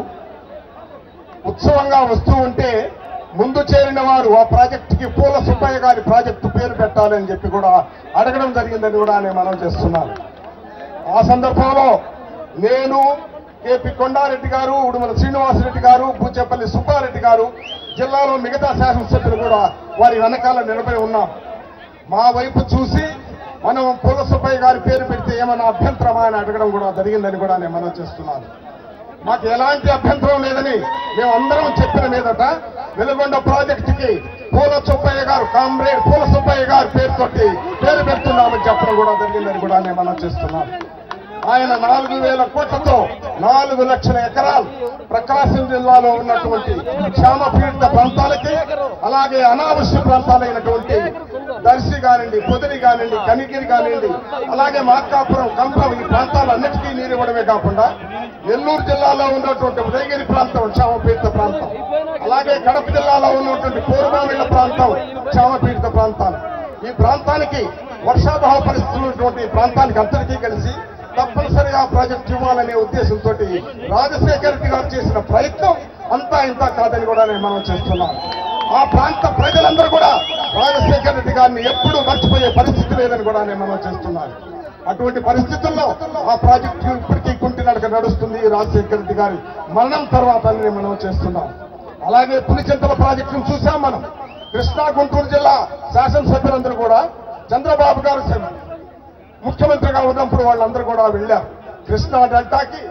ఉత్సవంగా వస్తూ ఉంటే ముందు చేరిన వారు ఆ ప్రాజెక్టుకి పూల సుబ్బయ్య గారి ప్రాజెక్టు పేరు పెట్టాలని చెప్పి కూడా అడగడం జరిగిందని కూడా నేను మనం చేస్తున్నాను. ఆ సందర్భంలో నేను, కేపీ కొండారెడ్డి గారు, ఉడుమల శ్రీనివాసరెడ్డి గారు, బూచేపల్లి సుబ్బారెడ్డి గారు, జిల్లాలో మిగతా శాసనసభ్యులు కూడా వారి వెనకాల నిలబడి ఉన్నాం. మా వైపు చూసి మనం పూల సుబ్బయ్య గారి పేరు పెడితే ఏమైనా అభ్యంతరమా అని అడగడం కూడా జరిగిందని కూడా నేను మనం చేస్తున్నాను. మాకు ఎలాంటి అభ్యంతరం లేదని మేమందరం చెప్పిన మీదట వెలుగొండ ప్రాజెక్టుకి పూల సుబ్బయ్య గారు, కామ్రేడ్ పూల సుబ్బయ్య గారి పేరుతోటి పేరు పెడుతున్నామని చెప్పడం కూడా జరిగిందని కూడా నేను మనం చేస్తున్నాను. ఆయన 4,000 కోట్లతో 4 లక్షల ఎకరాలు ప్రకాశం జిల్లాలో ఉన్నటువంటి క్షామపీడిత ప్రాంతాలకి, అలాగే అనావశ్య ప్రాంతాలైనటువంటి దర్శి కానివ్వండి, పొదిలి కానివ్వండి, కనిగిరి కానివ్వండి, అలాగే మార్కాపురం, కంభం ఈ ప్రాంతాలన్నిటికీ నీరు ఇవ్వడమే కాకుండా నెల్లూరు జిల్లాలో ఉన్నటువంటి ఉదయగిరి ప్రాంతం క్షామపీడిత ప్రాంతం, అలాగే కడప జిల్లాలో ఉన్నటువంటి పూర్వమిళ్ల ప్రాంతం క్షామపీడిత ప్రాంతాలు. ఈ ప్రాంతానికి వర్షాభావ పరిస్థితులు ఉన్నటువంటి ప్రాంతానికి అంతటికీ కలిసి తప్పనిసరిగా ప్రాజెక్టు ఇవ్వాలనే ఉద్దేశంతో రాజశేఖర రెడ్డి గారు చేసిన ప్రయత్నం అంతా ఇంత కాదని కూడా నేను మనం చేస్తున్నాను. ఆ ప్రాంత ప్రజలందరూ కూడా రాజశేఖర రెడ్డి గారిని ఎప్పుడూ మర్చిపోయే పరిస్థితి లేదని కూడా నేను మనం చేస్తున్నాను. అటువంటి పరిస్థితుల్లో ఆ ప్రాజెక్టు ఇప్పటికీ కుంటి నడక నడుస్తుంది. రాజశేఖర రెడ్డి గారి మరణం తర్వాత మనం చేస్తున్నాం. అలాగే పులిచింతల ప్రాజెక్టును చూసాం మనం. కృష్ణా గుంటూరు జిల్లా శాసనసభ్యులందరూ కూడా చంద్రబాబు గారు ముఖ్యమంత్రిగా ఉన్నప్పుడు వాళ్ళందరూ కూడా వెళ్ళారు కృష్ణా డెల్టాకి.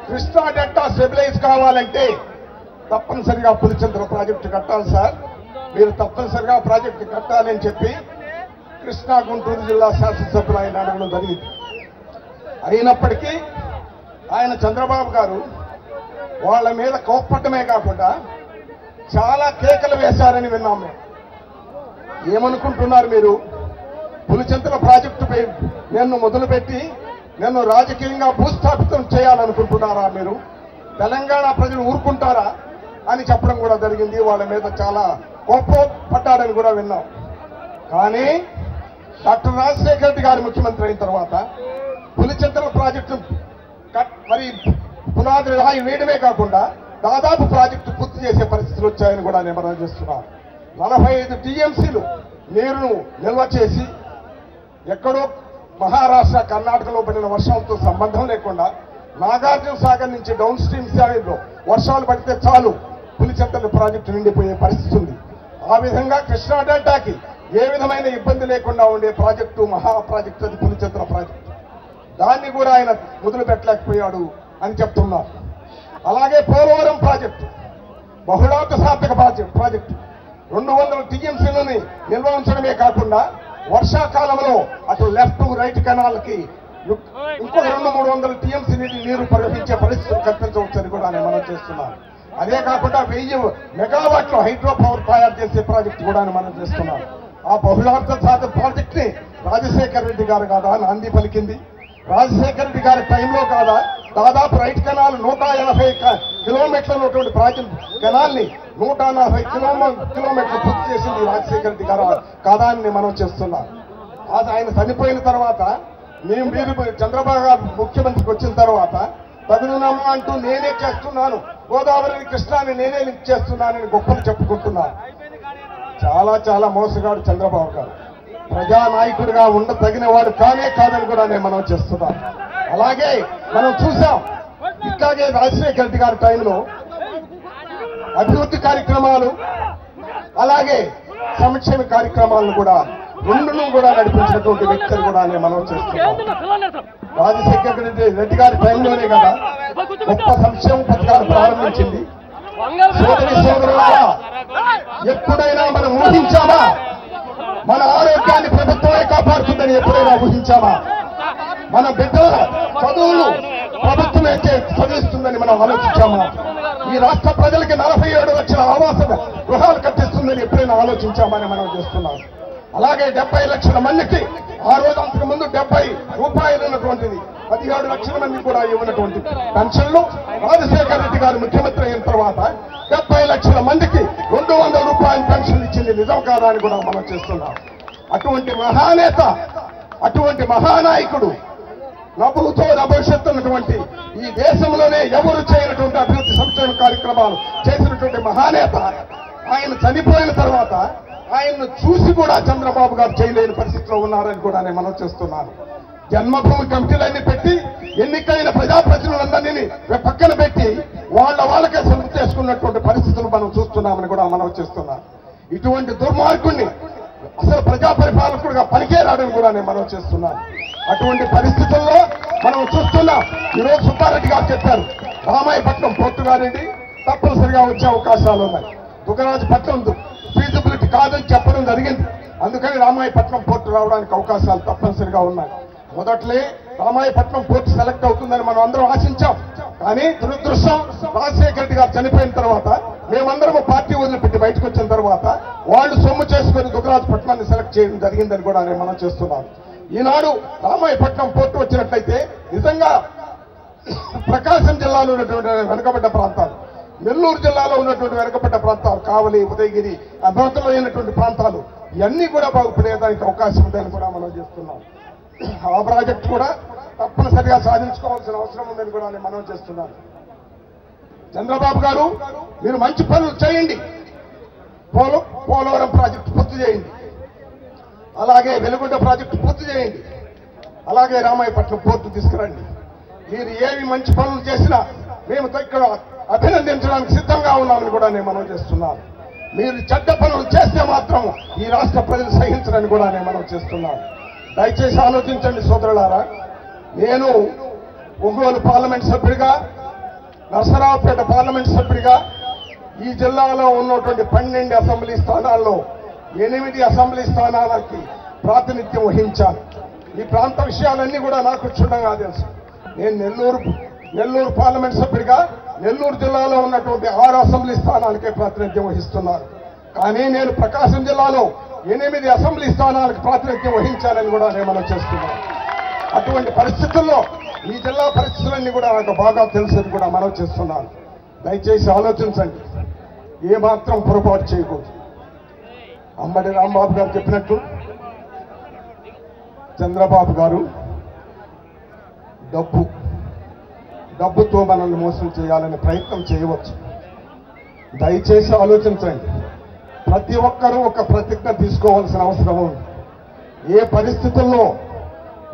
కృష్ణా డెల్టా స్టెబిలైజ్ కావాలంటే తప్పనిసరిగా పులిచింతల ప్రాజెక్టు కట్టాలి సార్, మీరు తప్పనిసరిగా ప్రాజెక్టు కట్టాలి అని చెప్పి కృష్ణా గుంటూరు జిల్లా శాసనసభ్యులు ఆయన అడగడం జరిగింది. అయినప్పటికీ ఆయన చంద్రబాబు గారు వాళ్ళ మీద కోప్పటమే కాకుండా చాలా కేకలు వేశారని విన్నాం మేము. ఏమనుకుంటున్నారు మీరు? పులిచింతల ప్రాజెక్టుపై నన్ను మొదలుపెట్టి నన్ను రాజకీయంగా భూస్థాపితం చేయాలనుకుంటున్నారా మీరు? తెలంగాణ ప్రజలు ఊరుకుంటారా అని చెప్పడం కూడా జరిగింది. వాళ్ళ మీద చాలా కోపం పట్టాడని కూడా విన్నాం. కానీ డాక్టర్ రాజశేఖర రెడ్డి గారు ముఖ్యమంత్రి అయిన తర్వాత పులిచింతల ప్రాజెక్టు మరి పునాది రాయి వేయడమే కాకుండా దాదాపు ప్రాజెక్టు పూర్తి చేసే పరిస్థితులు వచ్చాయని కూడా నేను మనం చేస్తున్నాను. 45 టీఎంసీలు నీరును నిల్వ చేసి ఎక్కడో మహారాష్ట్ర కర్ణాటకలో పడిన వర్షాలతో సంబంధం లేకుండా నాగార్జున సాగర్ నుంచి డౌన్ స్ట్రీమ్ సాగర్లో వర్షాలు పడితే చాలు పులిచింతల ప్రాజెక్టు నిండిపోయే పరిస్థితి ఉంది. ఆ విధంగా కృష్ణా డెల్టాకి ఏ విధమైన ఇబ్బంది లేకుండా ఉండే ప్రాజెక్టు మహా ప్రాజెక్టు అది పులిచింతల ప్రాజెక్టు. దాన్ని కూడా ఆయన మొదలు పెట్టలేకపోయాడు అని చెప్తున్నారు. అలాగే పోలవరం ప్రాజెక్టు బహుళార్థ సాధక ప్రాజెక్టు 200 టీఎంసీలని నిల్వ ఉంచడమే కాకుండా వర్షాకాలంలో అటు లెఫ్ట్ రైట్ కెనాల్కి ఇంకొక 200-300 టీఎంసీ నీరు ప్రవహించే పరిస్థితులు కల్పించవచ్చని కూడా నేను మనం చేస్తున్నాను. అదే కాకుండా 1000 మెగావాట్ల హైడ్రో పవర్ తయారు చేసే ప్రాజెక్టు కూడా మనం చేస్తున్నాం. ఆ బహుళార్థ సాధక ప్రాజెక్ట్ ని రాజశేఖర రెడ్డి గారు కాదా నాంది పలికింది? రాజశేఖర రెడ్డి గారి టైంలో కాదా దాదాపు రైట్ కెనాల్ 180 కిలోమీటర్ల ఉన్నటువంటి ప్రాజెక్ట్ కెనాల్ ని 140 కిలోమీటర్లు పూర్తి చేసింది రాజశేఖర రెడ్డి గారు కాదా అని మనం చేస్తున్నాం. ఆయన చనిపోయిన తర్వాత మీరు చంద్రబాబు గారు ముఖ్యమంత్రికి వచ్చిన తర్వాత తగునమ్మా అంటూ నేనే చేస్తున్నాను, గోదావరి కృష్ణాన్ని నేనే లింక్ చేస్తున్నానని గొప్పలు చెప్పుకుంటున్నాను. చాలా చాలా మోసగాడు చంద్రబాబు గారు. ప్రజానాయకుడిగా తగిన వాడు కానే కాదని కూడా నేను మనం చేస్తున్నాం. అలాగే మనం చూసాం ఇట్లాగే రాజశేఖర రెడ్డి గారి టైంలో అభివృద్ధి కార్యక్రమాలు అలాగే సంక్షేమ కార్యక్రమాలను కూడా రెండును కూడా నడిపించినటువంటి వ్యక్తులు కూడా మనం చేస్తున్నాం. రాజశేఖర రెడ్డి గారి టైంలోనే కదా గొప్ప సంక్షేమ పథకాలు ప్రారంభించింది. సోదరి సోదరులారా, ఎప్పుడైనా మనం ఊహించామా మన ఆరోగ్యాన్ని ప్రభుత్వమే కాపాడుతుందని? ఎప్పుడైనా ఊహించామా? మన బిడ్డల చదువులు ప్రభుత్వమే చదివిస్తుందని మనం ఆలోచించామా? ఈ రాష్ట్ర ప్రజలకి 47 లక్షల ఆవాస గృహాలు కట్టిస్తుందని ఎప్పుడైనా ఆలోచించామని మనం చేస్తున్నాం. అలాగే 70 లక్షల మందికి ఆ రోజు అంతకు ముందు 70 రూపాయలు ఉన్నటువంటిది 17 లక్షల మంది కూడా ఇవ్వనటువంటి పెన్షన్లు రాజశేఖర రెడ్డి గారు ముఖ్యమంత్రి అయిన తర్వాత 70 లక్షల మందికి 200 రూపాయల పెన్షన్ ఇచ్చింది నిజం కాదా అని కూడా మనం చేస్తున్నాం. అటువంటి మహానేత, అటువంటి మహానాయకుడు, నభూతో భవిష్యత్తు ఉన్నటువంటి ఈ దేశంలోనే ఎవరు చేయనటువంటి అభివృద్ధి సంక్షేమ కార్యక్రమాలు చేసినటువంటి మహానేత ఆయన చనిపోయిన తర్వాత ఆయన్ను చూసి కూడా చంద్రబాబు గారు చేయలేని పరిస్థితిలో ఉన్నారని కూడా నేను మనం చేస్తున్నాను. జన్మభూమి కమిటీలన్నీ పెట్టి ఎన్నికైన ప్రజాప్రతినిధులందరినీ పక్కన పెట్టి వాళ్ళకే సొంత చేసుకున్నటువంటి పరిస్థితులు మనం చూస్తున్నామని కూడా మనం చేస్తున్నాం. ఇటువంటి దుర్మార్గుణ్ణి అసలు ప్రజా పరిపాలకుడిగా పనికే రావడం కూడా నేను మనం చేస్తున్నాను. అటువంటి పరిస్థితుల్లో మనం చూస్తున్నాం. ఈరోజు సుబ్బారెడ్డి గారు చెప్పారు రామాయపట్నం పోర్టు గారెడ్డి తప్పనిసరిగా వచ్చే అవకాశాలు ఉన్నాయి. దుగ్గరాజపట్నం ఫీజిబిలిటీ కాదని చెప్పడం జరిగింది. అందుకని రామాయపట్నం పోర్టు రావడానికి అవకాశాలు తప్పనిసరిగా ఉన్నాయి. మొదట్లే రామాయపట్నం పోర్టు సెలెక్ట్ అవుతుందని మనం అందరం ఆశించాం. కానీ దురదృష్టం రాజశేఖర రెడ్డి గారు చనిపోయిన తర్వాత మేమందరం పార్టీ వదిలిపెట్టి బయటకు వచ్చిన తర్వాత వాళ్ళు సొమ్ము చేసుకుని దుగ్గరాజపట్నాన్ని సెలెక్ట్ చేయడం జరిగిందని కూడా నేను మనం చేస్తున్నాను. ఈనాడు రామాయపట్నం పోర్టు వచ్చినట్లయితే నిజంగా ప్రకాశం జిల్లాలో ఉన్నటువంటి వెనుకబడ్డ ప్రాంతాలు, నెల్లూరు జిల్లాలో ఉన్నటువంటి వెనుకబడ్డ ప్రాంతాలు, కావలి, ఉదయగిరి, అమరావతిలో అయినటువంటి ప్రాంతాలు ఇవన్నీ కూడా బాగుపడేదానికి అవకాశం ఉందని కూడా మనం చేస్తున్నాం. ఆ ప్రాజెక్టు కూడా తప్పనిసరిగా సాధించుకోవాల్సిన అవసరం ఉందని కూడా నేను మనం చేస్తున్నాను. చంద్రబాబు గారు మీరు మంచి పనులు చేయండి. పోలవరం ప్రాజెక్టు పూర్తి చేయండి, అలాగే వెలుగుంట ప్రాజెక్టు పూర్తి చేయండి, అలాగే రామాయపట్నం పోర్టు తీసుకురండి. మీరు ఏవి మంచి పనులు చేసినా మేము ఇక్కడ అభినందించడానికి సిద్ధంగా ఉన్నామని కూడా నేను మనవి చేస్తున్నాను. మీరు చెడ్డ పనులు చేస్తే మాత్రం ఈ రాష్ట్ర ప్రజలు సహించరని కూడా నేను మనవి చేస్తున్నాను. దయచేసి ఆలోచించండి సోదరులారా. నేను ఒంగోలు పార్లమెంట్ సభ్యుడిగా, నరసరావుపేట పార్లమెంట్ సభ్యుడిగా ఈ జిల్లాలో ఉన్నటువంటి 12 అసెంబ్లీ స్థానాల్లో 8 అసెంబ్లీ స్థానాలకి ప్రాతినిధ్యం వహించాను. ఈ ప్రాంత విషయాలన్నీ కూడా నాకు క్షుణ్ణంగా తెలుసు. నేను నెల్లూరు పార్లమెంట్ సభ్యుడిగా నెల్లూరు జిల్లాలో ఉన్నటువంటి 6 అసెంబ్లీ స్థానాలకే ప్రాతినిధ్యం వహిస్తున్నాను. కానీ నేను ప్రకాశం జిల్లాలో 8 అసెంబ్లీ స్థానాలకు ప్రాతినిధ్యం వహించాలని కూడా నేను మనం చేస్తున్నాను. అటువంటి పరిస్థితుల్లో ఈ జిల్లా పరిస్థితులన్నీ కూడా నాకు బాగా తెలుసని కూడా మనం చేస్తున్నాను. దయచేసి ఆలోచించండి, ఏమాత్రం పొరపాటు చేయకూడదు. అంబటి రాంబాబు గారు చెప్పినట్టు చంద్రబాబు గారు డబ్బుతో మనల్ని మోసం చేయాలనే ప్రయత్నం చేయవచ్చు. దయచేసి ఆలోచించండి. ప్రతి ఒక్కరూ ఒక ప్రతిజ్ఞ తీసుకోవాల్సిన అవసరం ఉంది. ఏ పరిస్థితుల్లో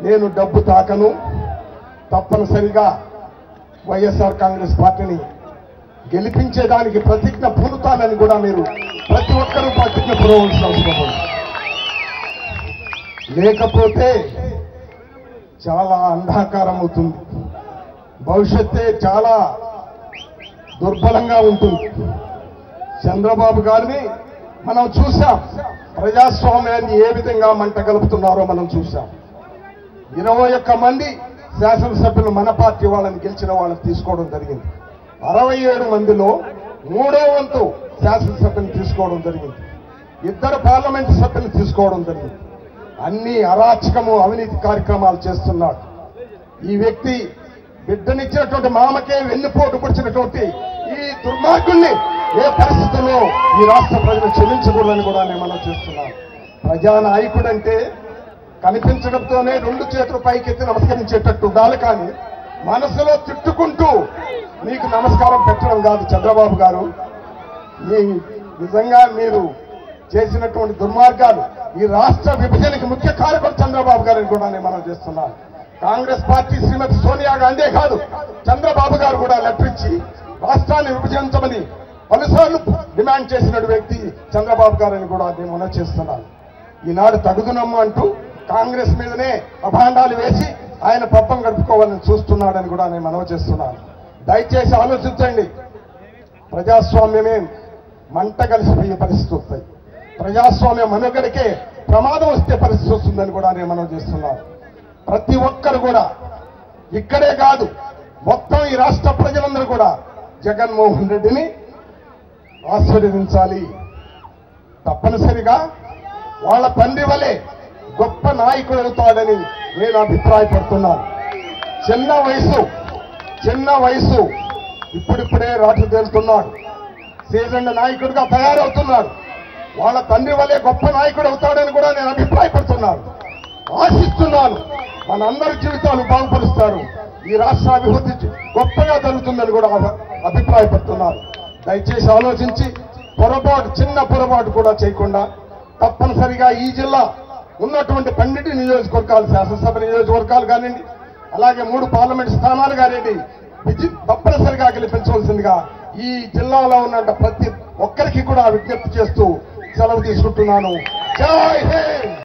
నేను డబ్బు తాకను, తప్పనిసరిగా వైఎస్ఆర్ కాంగ్రెస్ పార్టీని గెలిపించేదానికి ప్రతిజ్ఞ పూనుతానని కూడా మీరు ప్రతి ఒక్కరూ ప్రతిజ్ఞ పూనవలసిన అవసరం ఉంది. లేకపోతే చాలా అంధకారం అవుతుంది, భవిష్యత్తే చాలా దుర్బలంగా ఉంటుంది. చంద్రబాబు గారిని మనం చూశాం, ప్రజాస్వామ్యాన్ని ఏ విధంగా మంట కలుపుతున్నారో మనం చూశాం. 21 మంది శాసనసభ్యులు మన పార్టీ వాళ్ళని గెలిచిన వాళ్ళని తీసుకోవడం జరిగింది. 67 మందిలో 3వ వంతు శాసనసభ్యులు తీసుకోవడం జరిగింది. 2 పార్లమెంటు సభ్యులు తీసుకోవడం జరిగింది. అన్ని అరాచకము, అవినీతి కార్యక్రమాలు చేస్తున్నాడు. ఈ వ్యక్తి బిడ్డనిచ్చినటువంటి మామకే వెన్నుపోటు పొడిచినటువంటి ఈ దుర్మార్గుల్ని ఏ పరిస్థితుల్లో ఈ రాష్ట్ర ప్రజలు క్షమించకూడదని కూడా నేను మనం చేస్తున్నాను. ప్రజానాయకుడంటే కనిపించడంతోనే 2 చేతులు పైకెత్తి నమస్కరించేటట్టు ఉండాలి, కానీ మనసులో తిట్టుకుంటూ మీకు నమస్కారం పెట్టడం కాదు. చంద్రబాబు గారు, నిజంగా మీరు చేసినటువంటి దుర్మార్గాలు ఈ రాష్ట్ర విభజనకి ముఖ్య కారకుడు చంద్రబాబు గారిని కూడా నేను మనం చేస్తున్నాను. కాంగ్రెస్ పార్టీ శ్రీమతి సోనియా గాంధీ కాదు, చంద్రబాబు గారు కూడా లెటర్ ఇచ్చి రాష్ట్రాన్ని విభజించమని పలుసార్లు డిమాండ్ చేసిన వ్యక్తి చంద్రబాబు గారిని కూడా నేను మనం చేస్తున్నాను. ఈనాడు తగుదునమ్మ అంటూ కాంగ్రెస్ మీదనే అభాండాలు వేసి ఆయన పప్పం గడుపుకోవాలని చూస్తున్నాడని కూడా నేను మనవి చేస్తున్నాను. దయచేసి ఆలోచించండి. ప్రజాస్వామ్యమే మంట కలిసిపోయే పరిస్థితి వస్తాయి. ప్రజాస్వామ్య మనుగడకే ప్రమాదం వస్తే పరిస్థితి వస్తుందని కూడా నేను మనవి చేస్తున్నాను. ప్రతి ఒక్కరు కూడా, ఇక్కడే కాదు మొత్తం ఈ రాష్ట్ర ప్రజలందరూ కూడా జగన్మోహన్ రెడ్డిని ఆశీర్వదించాలి. తప్పనిసరిగా వాళ్ళ తండ్రి వలె గొప్ప నాయకుడు అవుతాడని నేను అభిప్రాయపడుతున్నాను. చిన్న వయసు ఇప్పుడిప్పుడే రాటు తేలుతున్నాడు, సీజన్ నాయకుడిగా తయారవుతున్నాడు. వాళ్ళ తండ్రి వలె గొప్ప నాయకుడు అవుతాడని కూడా నేను అభిప్రాయపడుతున్నాను, ఆశిస్తున్నాను. మనందరి జీవితాలు బాగుపరుస్తారు, ఈ రాష్ట్ర అభివృద్ధి గొప్పగా జరుగుతుందని కూడా అభిప్రాయపడుతున్నారు. దయచేసి ఆలోచించి చిన్న పొరపాటు కూడా చేయకుండా తప్పనిసరిగా ఈ జిల్లా ఉన్నటువంటి 12 నియోజకవర్గాలు, శాసనసభ నియోజకవర్గాలు కానివ్వండి, అలాగే 3 పార్లమెంట్ స్థానాలు కానివ్వండి, తప్పనిసరిగా గెలిపించవలసిందిగా ఈ జిల్లాలో ఉన్న ప్రతి ఒక్కరికి కూడా విజ్ఞప్తి చేస్తూ సెలవు తీసుకుంటున్నాను. జై హింద్.